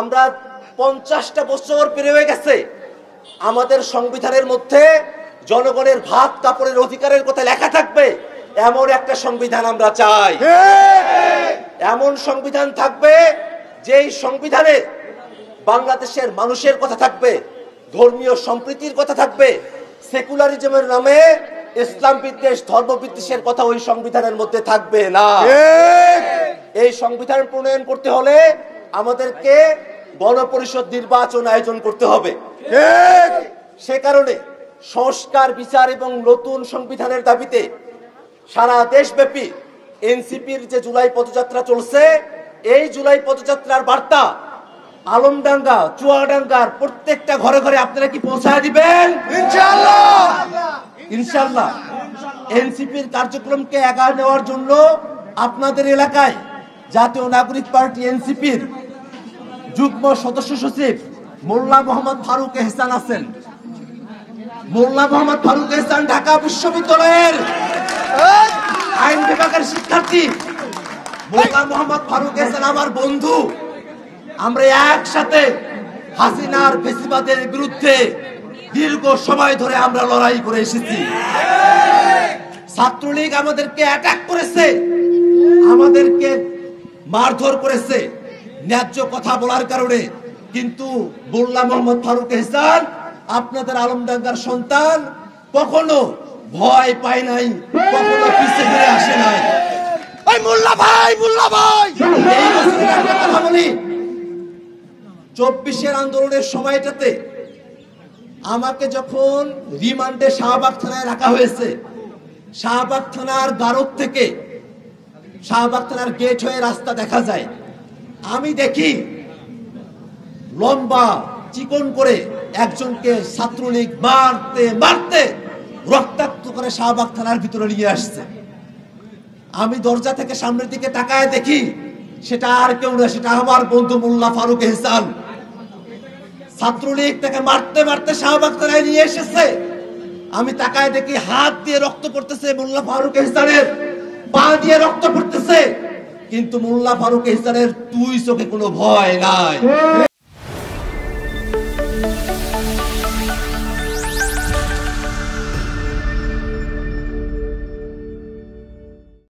আমরা 50টা বছর পেরে হয়ে গেছে, আমাদের সংবিধানের মধ্যে জনগণের ভাত কাপড়ের অধিকারের কথা লেখা থাকবে এমন একটা সংবিধান আমরা চাই। এমন সংবিধান থাকবে যেই সংবিধানে বাংলাদেশের মানুষের কথা থাকবে, ধর্মীয় সম্প্রীতির কথা থাকবে, সেকুলারিজমের নামে ইসলাম বিদ্বেষ ধর্ম বিদ্বেষের কথা ওই সংবিধানের মধ্যে থাকবে না। এই সংবিধান প্রণয়ন করতে হলে আমাদেরকে গণপরিষদ নির্বাচন আয়োজন করতে হবে। সে কারণে সংস্কার বিচার এবং নতুন সংবিধানের দাবিতে সারা দেশব্যাপী এনসিপির যে জুলাই পদযাত্রা চলছে, এই জুলাই পদযাত্রার বার্তা আলমডাঙ্গা চুয়াডাঙ্গার প্রত্যেকটা ঘরে ঘরে আপনারা কি পৌঁছায় দিবেন? ইনশাআল্লাহ ইনশাআল্লাহ। এনসিপির কার্যক্রমকে এগিয়ে নেওয়ার জন্য আপনাদের এলাকায় জাতীয় নাগরিক পার্টি এনসিপির যুগ্ম সদস্য সচিব মোল্লা মোহাম্মদ ফারুক এহসান আছেন। মোল্লা মোহাম্মদ ফারুক এহসান ঢাকা বিশ্ববিদ্যালয়ের আইন বিভাগের শিক্ষার্থী। মোল্লা মোহাম্মদ ফারুক এহসান আমার বন্ধু। আমরা একসাথে হাসিনার ফ্যাসিবাদের বিরুদ্ধে দীর্ঘ সময় ধরে আমরা লড়াই করে এসেছি। ছাত্রলীগ আমাদেরকে অ্যাটাক করেছে, আমাদেরকে মারধর করেছে ন্যায্য কথা বলার কারণে, কিন্তু মোল্লা মোহাম্মদ ফারুক এহসান আপনাদের আলমডাঙ্গার সন্তান কখনো ভয় পায় নাই, কখনো পিছে ফিরে আসে নাই। ওই মোল্লা ভাই এই কথা বলি, 24-এর আন্দোলনের সময়টাতে আমাকে যখন রিমান্ডে শাহবাগ থানায় রাখা হয়েছে, শাহবাগ থানার গারদ থেকে শাহবাগ থানার গেট হয়ে রাস্তা দেখা যায়। আমি দেখি লম্বা চিকন করে একজনকে ছাত্রলীগ মারতে মারতে রক্তাক্ত করে শাহবাগ থানার ভিতরে নিয়ে আসছে। আমি দরজা থেকে সামনের দিকে তাকায় দেখি সেটা আর কেউ না, সেটা আমার বন্ধু মোল্লা ফারুক এহসান। ছাত্রলীগ তাকে মারতে মারতে শাহবাগ থানায় নিয়ে এসেছে। আমি তাকায় দেখি হাত দিয়ে রক্ত পড়তেছে মোল্লা ফারুক এহসানের, পা দিয়ে রক্ত পড়তেছে, কিন্তু মোল্লা ফারুক এহসানের দুই চোখে কোনো ভয় নাই।